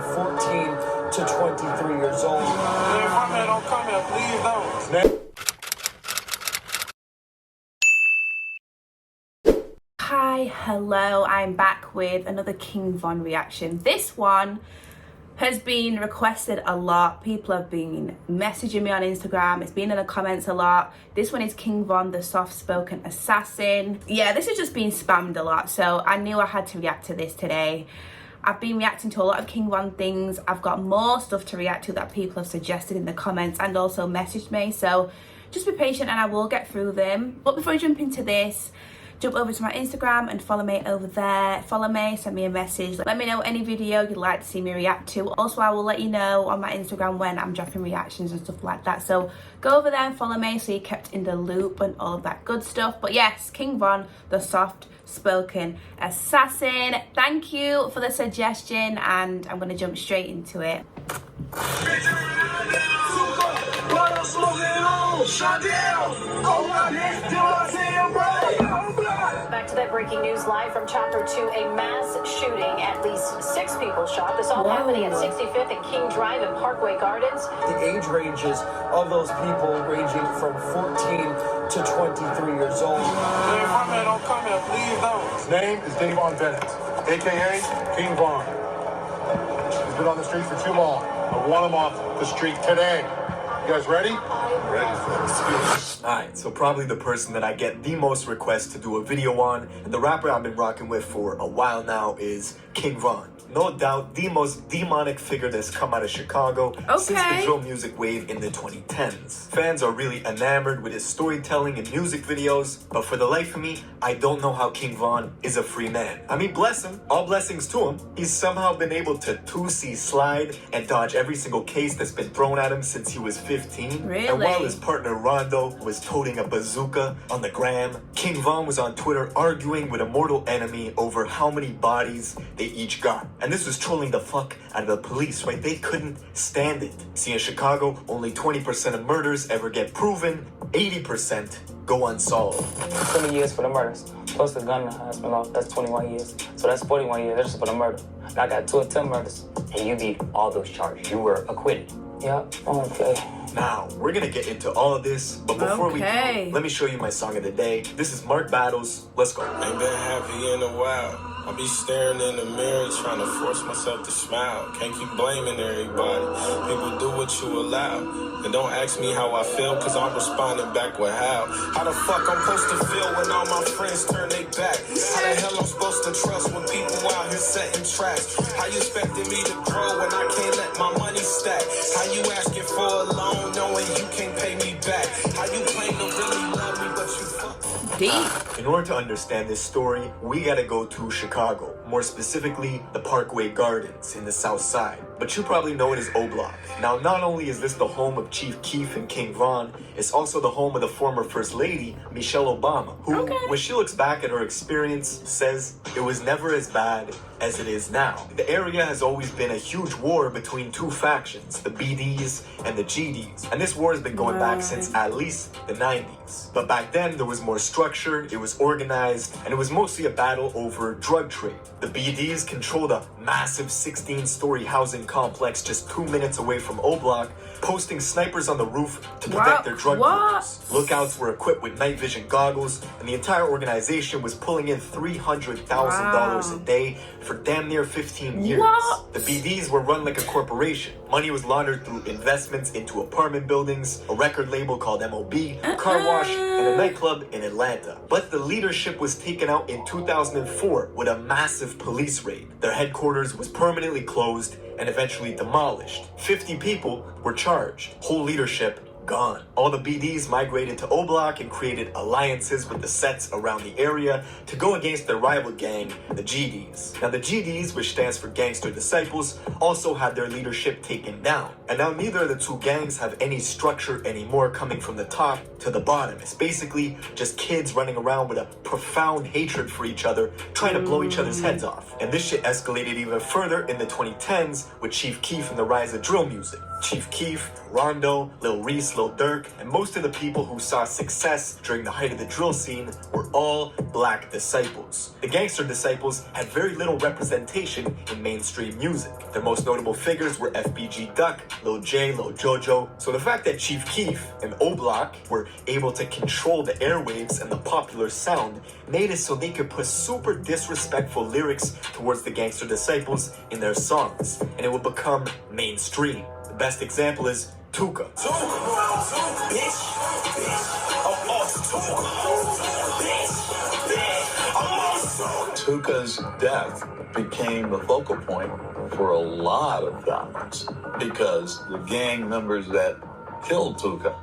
from 14 to 23 years old. Man, my man don't come here, please don't. Hi, hello, I'm back with another King Von reaction. This one has been requested a lot. People have been messaging me on Instagram. It's been in the comments a lot. This one is King Von, the soft-spoken assassin. Yeah, this has just been spammed a lot, so I knew I had to react to this today. I've been reacting to a lot of King Von things. I've got more stuff to react to that people have suggested in the comments and also messaged me, so just be patient and I will get through them. But before I jump into this, jump over to my Instagram and follow me over there. Follow me, send me a message. Let me know any video you'd like to see me react to. Also, I will let you know on my Instagram when I'm dropping reactions and stuff like that. So go over there and follow me so you're kept in the loop and all of that good stuff. But yes, King Von, the soft-spoken assassin. Thank you for the suggestion and I'm going to jump straight into it. Back to that breaking news live from Chapter 2, a mass shooting. At least 6 people shot. This all happening at 65th and King Drive and Parkway Gardens. The age ranges of those people ranging from 14 to 23 years old. Man, my man don't come here, please don't. His name is Davon Bennett, a.k.a. King Von. He's been on the street for too long. I want him off the street today. You guys ready? Ready for this. Alright, so probably the person that I get the most requests to do a video on, and the rapper I've been rocking with for a while now is King Von. No doubt the most demonic figure that's come out of Chicago since the drill music wave in the 2010s. Fans are really enamored with his storytelling and music videos, but for the life of me, I don't know how King Von is a free man. I mean, bless him, all blessings to him. He's somehow been able to 2C slide and dodge every single case that's been thrown at him since he was 15. Really? And while his partner Rondo was toting a bazooka on the gram, King Von was on Twitter arguing with a mortal enemy over how many bodies they each got. And this was trolling the fuck out of the police, right? They couldn't stand it. See, in Chicago, only 20% of murders ever get proven, 80% go unsolved. 20 years for the murders, plus the gun has been off, that's 21 years. So that's 41 years, that's just for the murder. I got 2 attempt murders. And you beat all those charges. You were acquitted. Yep, okay. Now, we're gonna get into all of this, but before we do, let me show you my song of the day. This is Mark Battles. Let's go. Ain't been happy in a while. I be staring in the mirror, trying to force myself to smile. Can't keep blaming everybody. People do what you allow. And don't ask me how I feel, cause I'm responding back with how. How the fuck I'm supposed to feel when all my friends turn their back? How the hell I'm supposed to trust when people out here setting traps? How you expecting me to grow when I can't let my money stack? How you asking for a loan knowing you can't pay me back? How you claim to really love me but you fuck? Deep. In order to understand this story, we gotta go to Chicago, more specifically the Parkway Gardens in the South Side. But you probably know it as O Block. Now, not only is this the home of Chief Keef and King Von, it's also the home of the former First Lady, Michelle Obama, who, when she looks back at her experience, says it was never as bad as it is now. The area has always been a huge war between 2 factions, the BDs and the GDs. And this war has been going back since at least the 90s. But back then, there was more structure, it was organized, and it was mostly a battle over drug trade. The BDs controlled a massive 16-story housing complex just 2 minutes away from O Block, posting snipers on the roof to protect their drug dealers. Lookouts were equipped with night vision goggles, and the entire organization was pulling in $300,000 a day for damn near 15 years. The BDs were run like a corporation. Money was laundered through investments into apartment buildings, a record label called MOB, a car wash, and a nightclub in Atlanta. But the leadership was taken out in 2004 with a massive police raid. Their headquarters was permanently closed and eventually demolished. 50 people were charged. Whole leadership gone. All the BDs migrated to O Block and created alliances with the sets around the area to go against their rival gang, the GDs. Now the GDs, which stands for Gangster Disciples, also had their leadership taken down. And now neither of the 2 gangs have any structure anymore coming from the top to the bottom. It's basically just kids running around with a profound hatred for each other, trying to blow each other's heads off. And this shit escalated even further in the 2010s with Chief Keef and the rise of drill music. Chief Keef, Rondo, Lil Reese, Lil Durk, and most of the people who saw success during the height of the drill scene were all black disciples. The gangster disciples had very little representation in mainstream music. Their most notable figures were FBG Duck, Lil J, Lil Jojo. So the fact that Chief Keef and O-Block were able to control the airwaves and the popular sound made it so they could put super disrespectful lyrics towards the gangster disciples in their songs, and it would become mainstream. The best example is Tuka. Tuka's death became the focal point for a lot of comments because the gang members that killed Tuka.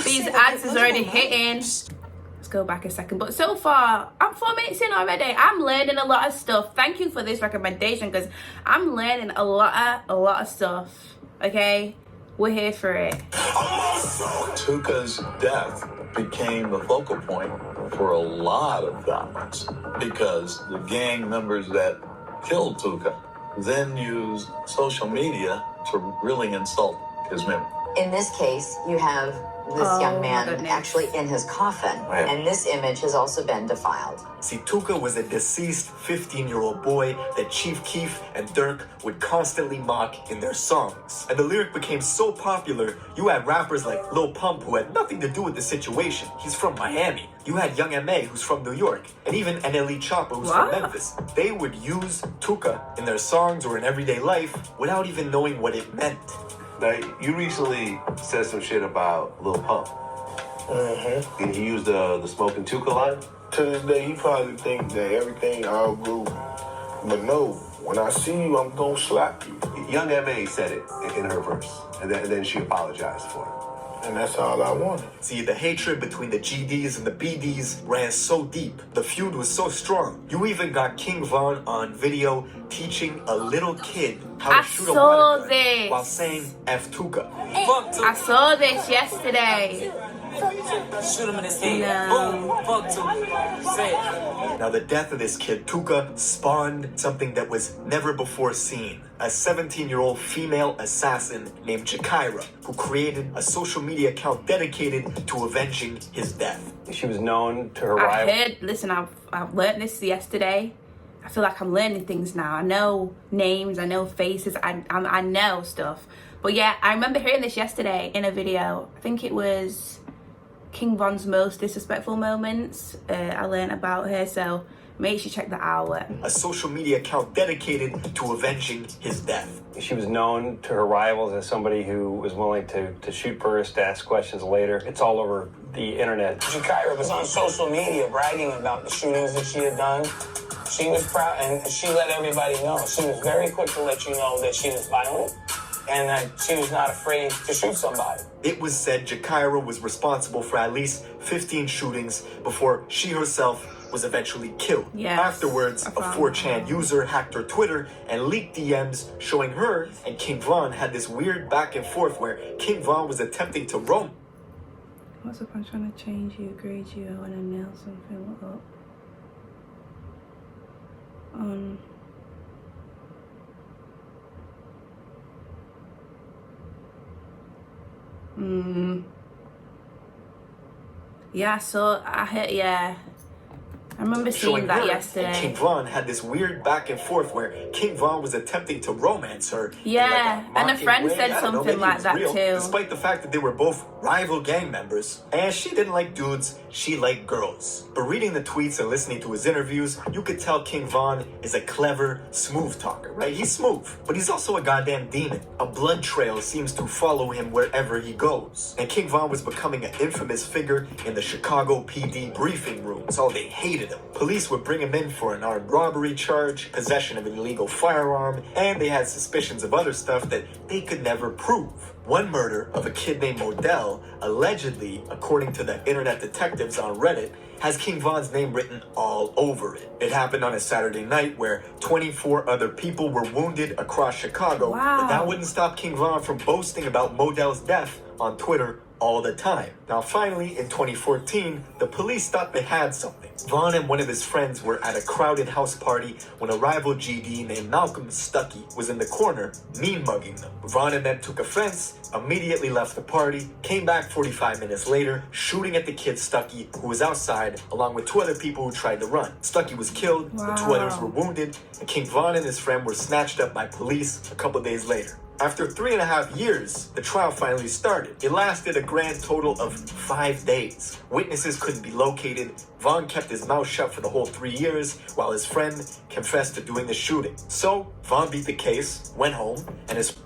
These ads is already hitting. Let's go back a second. But so far, I'm 4 minutes in already. I'm learning a lot of stuff. Thank you for this recommendation because I'm learning a lot of stuff. Okay, we're here for it. Tuka's death became the focal point for a lot of comments because the gang members that killed Tuka then used social media to really insult his memory. In this case, you have this young man actually in his coffin, and this image has also been defiled. See, Tuka was a deceased 15-year-old boy that Chief Keef and Durk would constantly mock in their songs. And the lyric became so popular, you had rappers like Lil Pump who had nothing to do with the situation. He's from Miami. You had Young M.A. who's from New York, and even NLE Choppa who's from Memphis. They would use Tuka in their songs or in everyday life without even knowing what it meant. Now, you recently said some shit about Lil Pump. And he used the smoking Tuka line? To this day, he probably think that everything all groovy. But no, when I see you, I'm gonna slap you. Young M.A. said it in her verse, and then she apologized for it. And that's all I wanted. See, the hatred between the GDs and the BDs ran so deep. The feud was so strong. You even got King Von on video teaching a little kid how to shoot a water gun while saying F Tuka. I saw this yesterday. Shoot him in his head. Boom. Fuck Tuka. Say it. Now, the death of this kid, Tuka, spawned something that was never before seen. A 17-year-old female assassin named Jakira, who created a social media account dedicated to avenging his death. She was known to her rival. Listen, I've learned this yesterday. I feel like I'm learning things now. I know names, I know faces, I know stuff. But yeah, I remember hearing this yesterday in a video. I think it was King Von's most disrespectful moments. I learned about her, so make sure you check that out. A social media account dedicated to avenging his death. She was known to her rivals as somebody who was willing to shoot first, to ask questions later. It's all over the internet. Jakira was on social media bragging about the shootings that she had done. She was proud, and she let everybody know. She was very quick to let you know that she was violent and that she was not afraid to shoot somebody. It was said Jakira was responsible for at least 15 shootings before she herself was eventually killed. Yes, afterwards, a 4chan user hacked her Twitter and leaked DMs showing her and King Von had this weird back and forth where King Von was attempting to roam. What's up? I'm trying to change you, grade you, I want to nail something up. Yeah, so I heard, yeah. I remember seeing that yesterday. And King Von had this weird back and forth where King Von was attempting to romance her. Yeah, and a friend said something like that too. Despite the fact that they were both rival gang members. And she didn't like dudes, she liked girls. But reading the tweets and listening to his interviews, you could tell King Von is a clever, smooth talker, right? He's smooth, but he's also a goddamn demon. A blood trail seems to follow him wherever he goes. And King Von was becoming an infamous figure in the Chicago PD briefing rooms. Oh, they hated him. Police would bring him in for an armed robbery charge, possession of an illegal firearm, and they had suspicions of other stuff that they could never prove. One murder of a kid named Modell, allegedly, according to the internet detectives on Reddit, has King Von's name written all over it. It happened on a Saturday night where 24 other people were wounded across Chicago, but that wouldn't stop King Von from boasting about Modell's death on Twitter all the time. Now finally, in 2014, the police thought they had something. Vaughn and one of his friends were at a crowded house party when a rival GD named Malcolm Stuckey was in the corner, mean-mugging them. Vaughn and them took offense, immediately left the party, came back 45 minutes later, shooting at the kid Stuckey, who was outside, along with 2 other people who tried to run. Stuckey was killed, the 2 others were wounded, and King Vaughn and his friend were snatched up by police a couple days later. After 3.5 years, the trial finally started. It lasted a grand total of 5 days. Witnesses couldn't be located. Vaughn kept his mouth shut for the whole 3 years, while his friend confessed to doing the shooting. So, Vaughn beat the case, went home, and his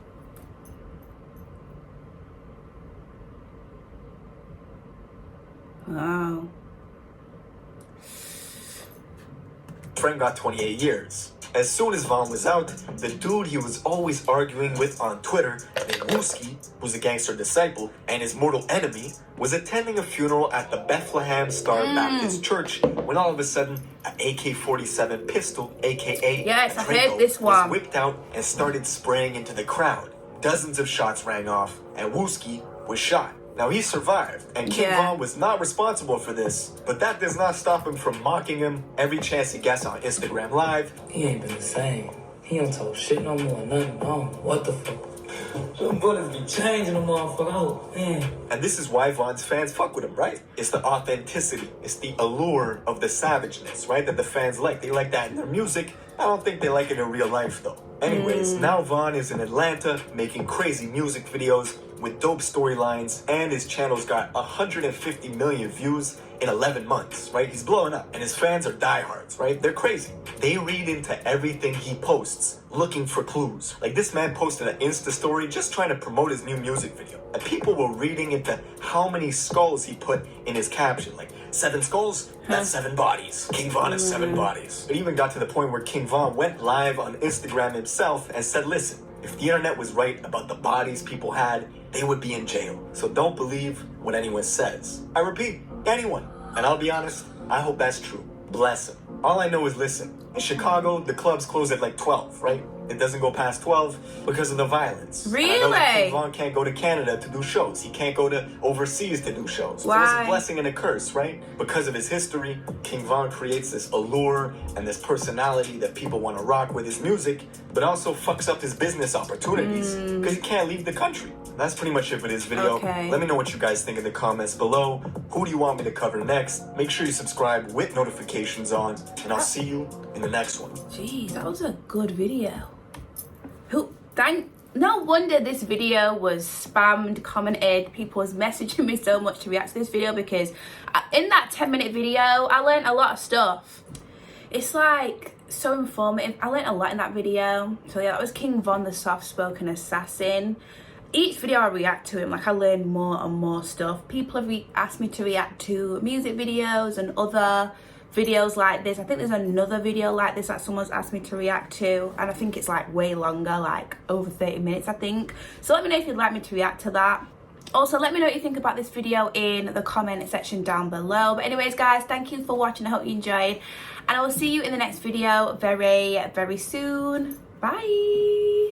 friend got 28 years. As soon as Vaughn was out, the dude he was always arguing with on Twitter, named Wooski, who's a gangster disciple, and his mortal enemy, was attending a funeral at the Bethlehem Star Baptist Church when all of a sudden, an AK-47 pistol, aka yes, a I heard this one, was whipped out and started spraying into the crowd. Dozens of shots rang off, and Wooski was shot. Now, he survived, and King Vaughn was not responsible for this, but that does not stop him from mocking him every chance he gets on Instagram Live. He ain't been the same. He don't talk shit no more, nothing. I don't know what the fuck. Them bullets be changing the motherfucker. Oh, man. And this is why Vaughn's fans fuck with him, right? It's the authenticity. It's the allure of the savageness, right? That the fans like. They like that in their music. I don't think they like it in real life, though. Anyways, now Vaughn is in Atlanta making crazy music videos with dope storylines, and his channel's got 150 million views in 11 months, right? He's blowing up, and his fans are diehards, right? They're crazy. They read into everything he posts, looking for clues. Like, this man posted an Insta story just trying to promote his new music video, and people were reading into how many skulls he put in his caption. Like, 7 skulls? That's 7 bodies. King Vaughn has 7 bodies. It even got to the point where King Vaughn went live on Instagram himself and said, listen, if the internet was right about the bodies people had, they would be in jail. So don't believe what anyone says. I repeat, anyone. And I'll be honest, I hope that's true. Bless him. All I know is, listen, in Chicago, the clubs close at like 12, right? It doesn't go past 12 because of the violence. Really? And I know that King Vaughn can't go to Canada to do shows. He can't go to overseas to do shows. Why? So there's a blessing and a curse, right? Because of his history, King Vaughn creates this allure and this personality that people want to rock with his music, but also fucks up his business opportunities because he can't leave the country. That's pretty much it for this video. Okay. Let me know what you guys think in the comments below. Who do you want me to cover next? Make sure you subscribe with notifications on, and I'll see you in the next one. Jeez, that was a good video. No wonder this video was spammed, commented. People was messaging me so much to react to this video, because in that 10-minute video, I learned a lot of stuff. It's like so informative. I learned a lot in that video. So yeah, that was King Vaughn, the soft-spoken assassin. Each video I react to him, like, I learn more and more stuff. People have asked me to react to music videos and other videos like this. I think there's another video like this that someone's asked me to react to, and I think it's like way longer, like over 30 minutes I think. So let me know if you'd like me to react to that. Also, let me know what you think about this video in the comment section down below. But anyways, guys, thank you for watching. I hope you enjoyed, and I will see you in the next video very, very soon. Bye.